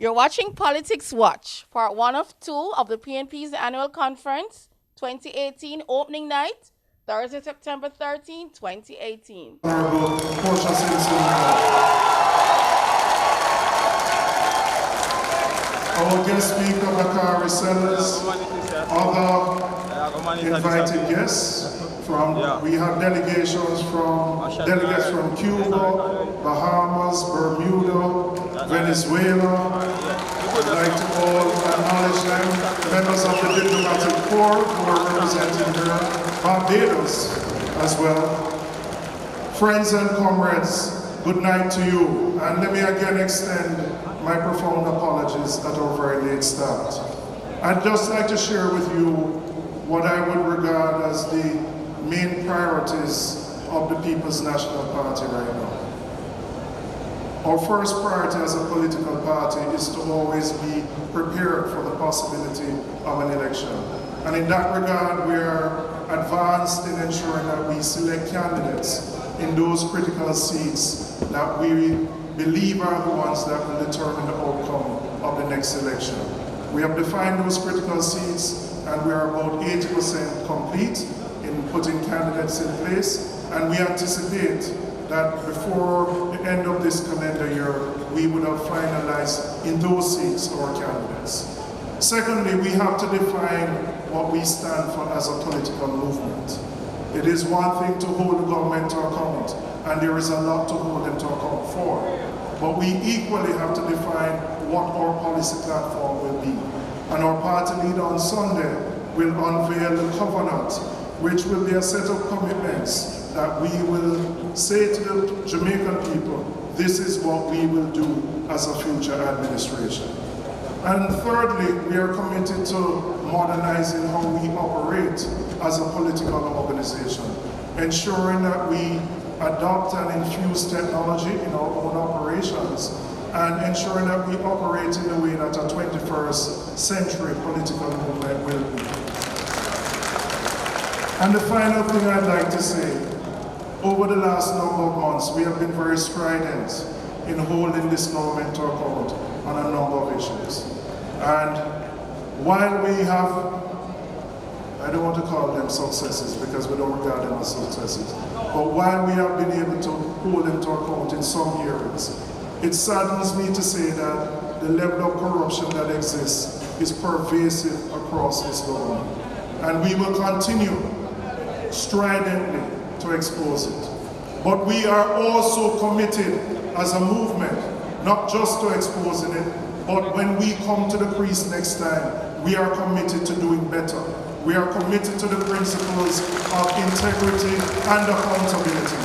You're watching Politics Watch, part 1 of 2 of the PNP's annual conference, 2018 opening night, Thursday, September 13, 2018. Honorable Portia Simpson, our guest speaker, Bakari Sellers, other invited guests we have delegates from Cuba, Bahamas, Bermuda, Venezuela. I'd like to all acknowledge them, members of the diplomatic corps who are representing here, Barbados as well. Friends and comrades, good night to you, and let me again extend my profound apologies at our very late start. I'd just like to share with you what I would regard as the main priorities of the People's National Party right now. Our first priority as a political party is to always be prepared for the possibility of an election. And in that regard, we are advanced in ensuring that we select candidates in those critical seats that we believe are the ones that will determine the outcome of the next election. We have defined those critical seats, and we are about 80% complete in putting candidates in place, and we anticipate that before the end of this calendar year, we would have finalized in those seats our candidates. Secondly, we have to define what we stand for as a political movement. It is one thing to hold the government to account, and there is a lot to hold them to account for. But we equally have to define what our policy platform will be. And our party leader on Sunday will unveil the covenant, which will be a set of commitments that we will say to the Jamaican people, this is what we will do as a future administration. And thirdly, we are committed to modernizing how we operate as a political organization, ensuring that we adopt and infuse technology in our own operations, and ensuring that we operate in a way that a 21st century political movement will be. And the final thing I'd like to say, over the last number of months, we have been very strident in holding this government to account on a number of issues. And while we have, I don't want to call them successes because we don't regard them as successes, but while we have been able to hold them to account in some areas, it saddens me to say that the level of corruption that exists is pervasive across this government. And we will continue stridently to expose it. But we are also committed as a movement, not just to exposing it, but when we come to the crease next time, we are committed to doing better. We are committed to the principles of integrity and accountability,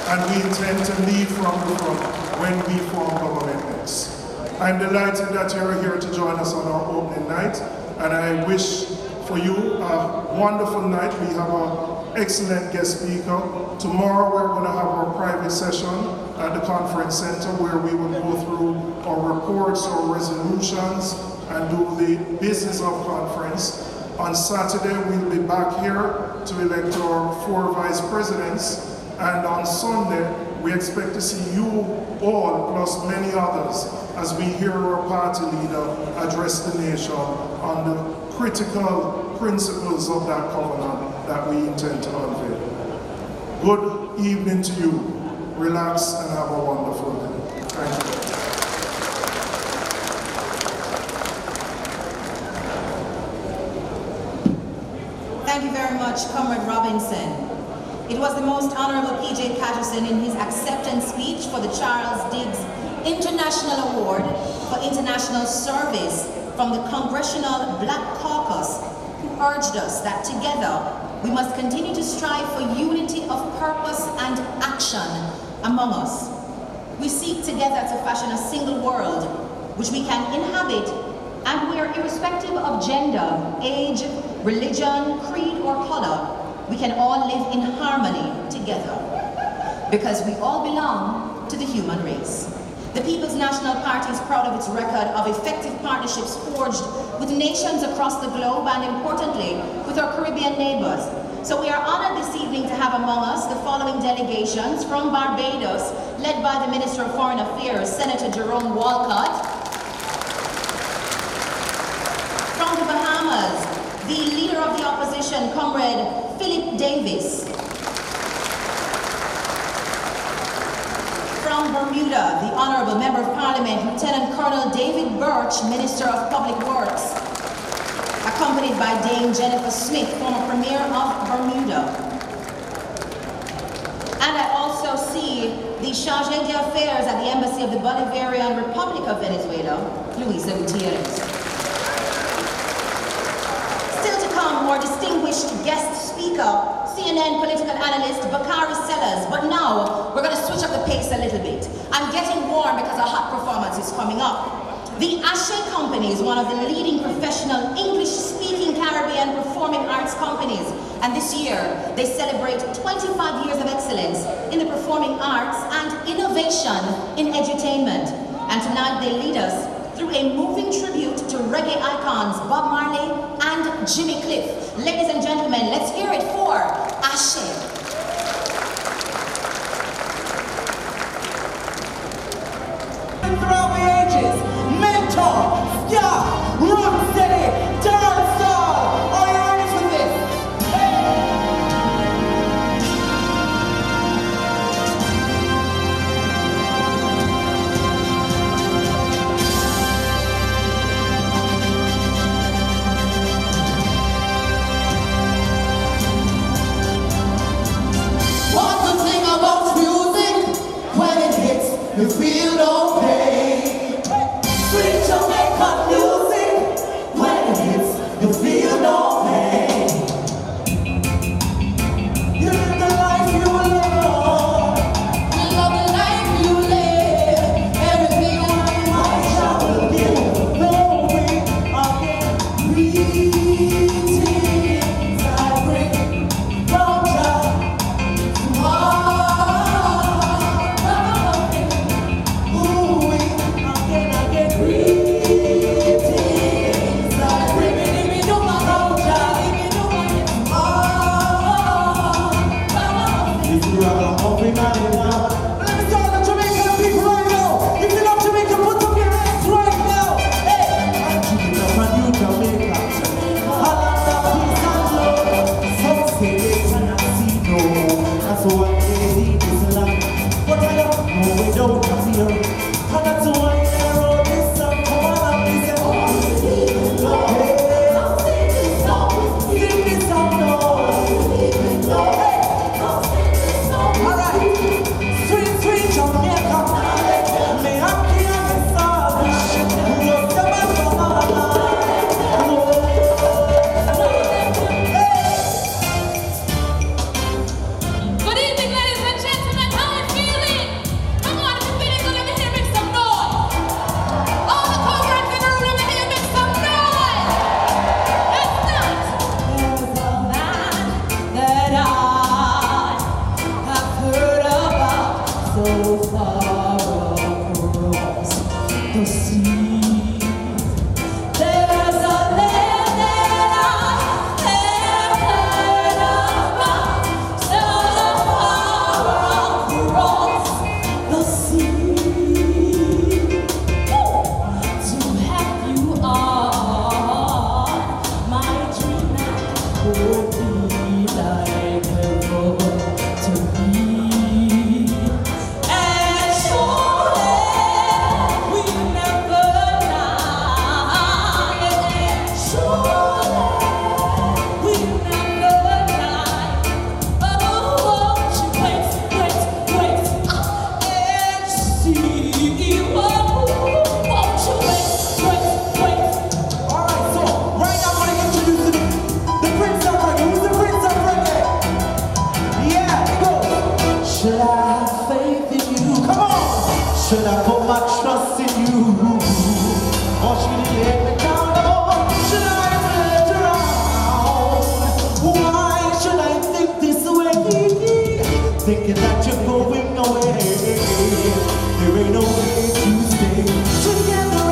and we intend to lead from the front when we form government next. I'm delighted that you're here to join us on our opening night, and I wish for you a wonderful night. We have an excellent guest speaker. Tomorrow we're going to have our private session at the conference center where we will go through our reports, our resolutions, and do the business of conference. On Saturday we'll be back here to elect our 4 vice presidents, and on Sunday we expect to see you all, plus many others, as we hear our party leader address the nation on the critical principles of that covenant that we intend to unveil. Good evening to you. Relax and have a wonderful day. Thank you. Thank you very much, Comrade Robinson. It was the Most Honorable P.J. Patterson in his acceptance speech for the Charles Diggs International Award for International Service from the Congressional Black Caucus, who urged us that together we must continue to strive for unity of purpose and action among us. We seek together to fashion a single world which we can inhabit and where, irrespective of gender, age, religion, creed, or color, we can all live in harmony together, because we all belong to the human race. The People's National Party is proud of its record of effective partnerships forged with nations across the globe and, importantly, with our Caribbean neighbors. So we are honored this evening to have among us the following delegations from Barbados, led by the Minister of Foreign Affairs, Senator Jerome Walcott. introduction, Comrade Philip Davis. From Bermuda, the Honorable Member of Parliament, Lieutenant Colonel David Birch, Minister of Public Works, accompanied by Dame Jennifer Smith, former Premier of Bermuda. And I also see the Chargé d'Affaires at the Embassy of the Bolivarian Republic of Venezuela, Luisa Gutierrez. Still to come, more distinguished guest speaker, CNN political analyst Bakari Sellers. But now, we're going to switch up the pace a little bit. I'm getting warm because a hot performance is coming up. The Ashe Company is one of the leading professional English-speaking Caribbean performing arts companies. And this year, they celebrate 25 years of excellence in the performing arts and innovation in edutainment. And tonight, they lead us through a moving tribute to reggae icons Bob Marley and Jimmy Cliff. Ladies and gentlemen, let's hear it for Ashe. Throughout the ages, mentor, ska, rock steady, dancehall. Are you ready for this? Hey! What's the thing about music? When it hits, you feel no pain. Sweet Jamaican music. When it hits, you feel no pain. You live the life you love. You love the life you live. Everything on my shall will give. No way again. Greetings I bring from Jah. Should I put my trust in you? Or should you let me down? Or should I let you down? Why should I think this way? Thinking that you're going away. There ain't no way to stay together.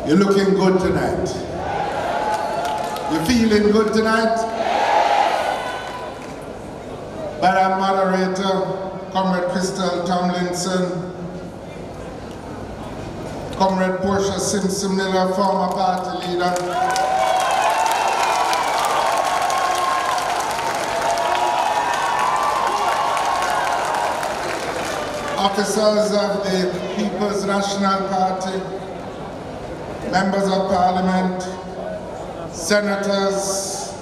You're looking good tonight. You feeling good tonight? Madam Moderator, Comrade Crystal Tomlinson, Comrade Portia Simpson Miller, former party leader, officers of the People's National Party, members of Parliament, senators,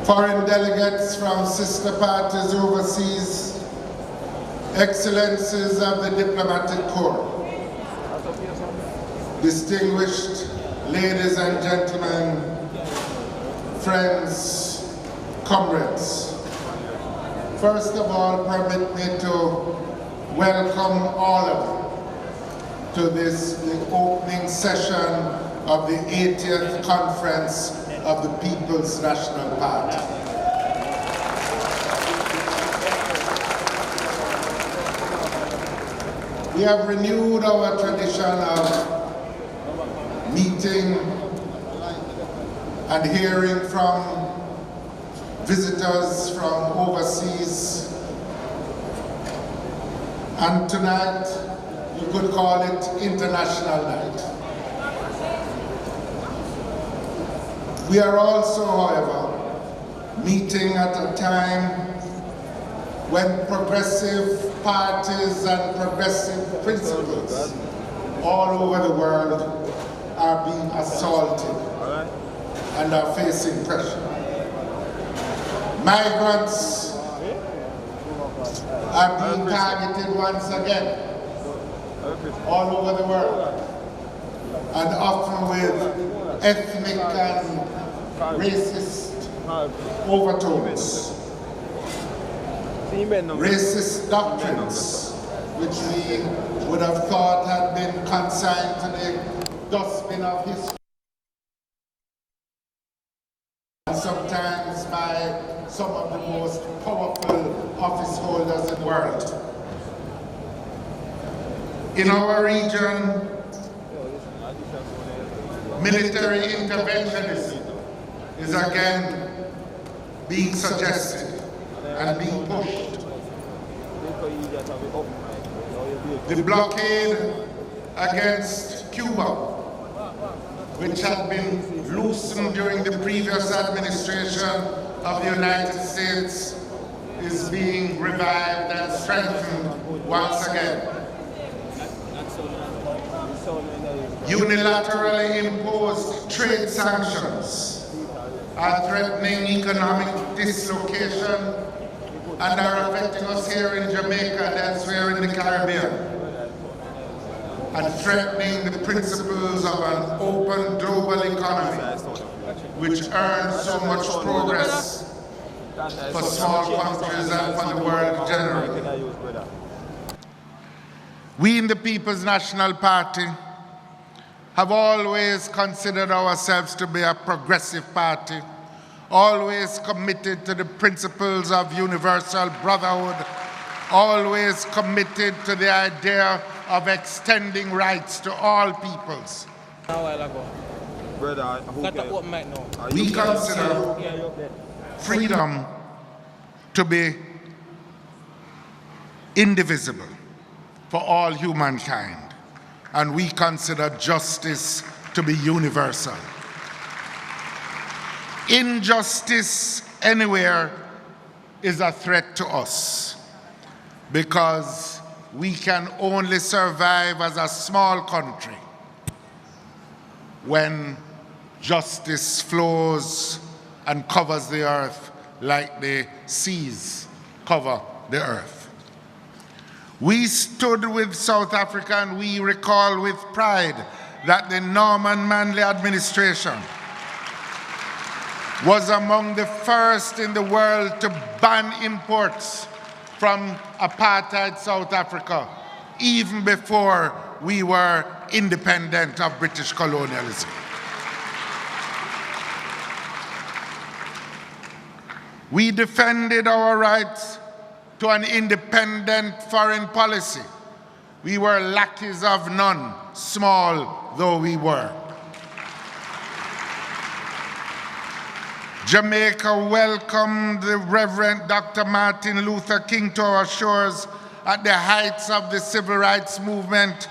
foreign delegates from sister parties overseas, excellencies of the diplomatic corps, distinguished ladies and gentlemen, friends, comrades. First of all, permit me to welcome all of you to the opening session of the 80th Conference of the People's National Party. We have renewed our tradition of meeting and hearing from visitors from overseas. And tonight, you could call it International Night. We are also, however, meeting at a time when progressive parties and progressive principles all over the world are being assaulted and are facing pressure. Migrants are being targeted once again all over the world, and often with ethnic and racist overtones, racist doctrines, which we would have thought had been consigned to the dustbin of history, and sometimes by some of the most powerful office holders in the world. In our region, military interventionism is again being suggested and being pushed. The blockade against Cuba, which had been loosened during the previous administration of the United States, is being revived and strengthened once again. Unilaterally imposed trade sanctions are threatening economic dislocation and are affecting us here in Jamaica and elsewhere in the Caribbean, and threatening the principles of an open global economy, which earns so much progress for small countries and for the world generally. We in the People's National Party have always considered ourselves to be a progressive party, always committed to the principles of universal brotherhood, always committed to the idea of extending rights to all peoples. We consider freedom to be indivisible for all humankind, and we consider justice to be universal. Injustice anywhere is a threat to us, because we can only survive as a small country when justice flows and covers the earth like the seas cover the earth. We stood with South Africa, and we recall with pride that the Norman Manley administration was among the first in the world to ban imports from apartheid South Africa, even before we were independent of British colonialism. We defended our rights to an independent foreign policy We were lackeys of none, small though we were. Jamaica welcomed the Reverend Dr. Martin Luther King to our shores at the heights of the civil rights movement,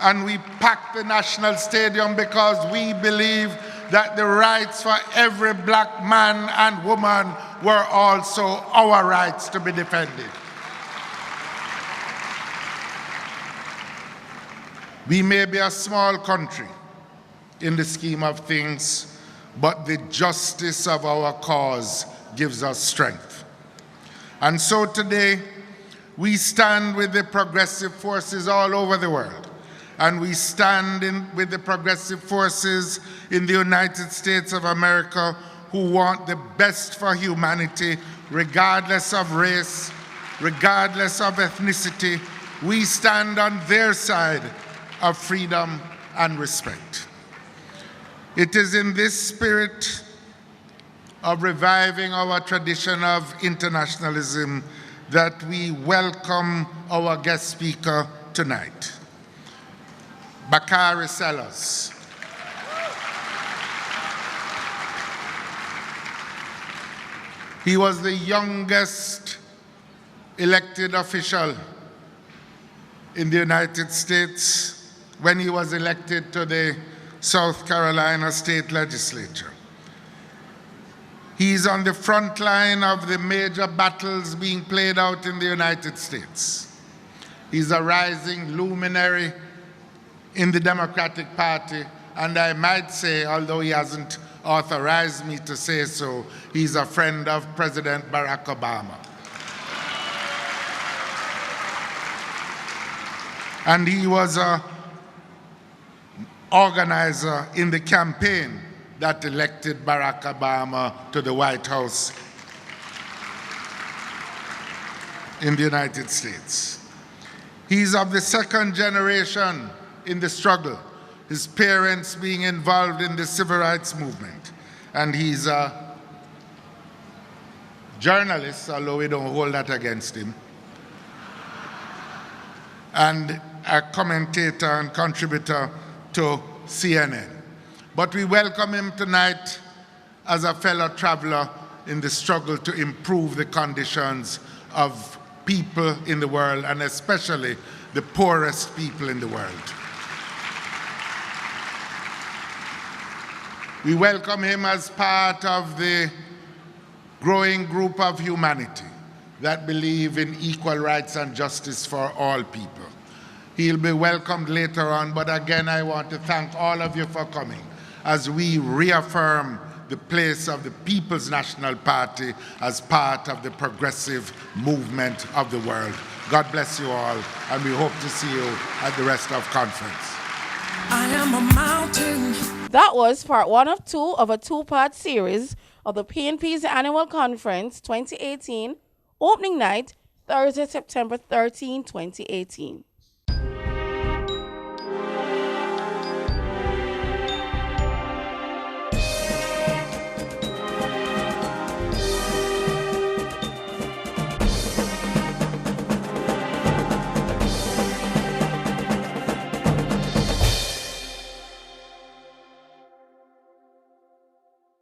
and we packed the National Stadium because we believe that the rights for every black man and woman were also our rights to be defended. We may be a small country in the scheme of things, but the justice of our cause gives us strength. And so today, we stand with the progressive forces all over the world, and we stand with the progressive forces in the United States of America who want the best for humanity, regardless of race, regardless of ethnicity. We stand on their side of freedom and respect. It is in this spirit of reviving our tradition of internationalism that we welcome our guest speaker tonight, Bakari Sellers. He was the youngest elected official in the United States when he was elected to the South Carolina State Legislature. He's on the front line of the major battles being played out in the United States. He's a rising luminary in the Democratic Party, and I might say, although he hasn't authorized me to say so, he's a friend of President Barack Obama. And he was an organizer in the campaign that elected Barack Obama to the White House in the United States. He's of the second generation in the struggle, his parents being involved in the civil rights movement. And he's a journalist, although we don't hold that against him, and a commentator and contributor to CNN. But we welcome him tonight as a fellow traveler in the struggle to improve the conditions of people in the world, and especially the poorest people in the world. We welcome him as part of the growing group of humanity that believe in equal rights and justice for all people. He'll be welcomed later on, but again, I want to thank all of you for coming as we reaffirm the place of the People's National Party as part of the progressive movement of the world. God bless you all, and we hope to see you at the rest of conference. I am a mountain. That was part 1 of 2 of a 2-part series of the PNP's Annual Conference 2018, opening night, Thursday, September 13, 2018.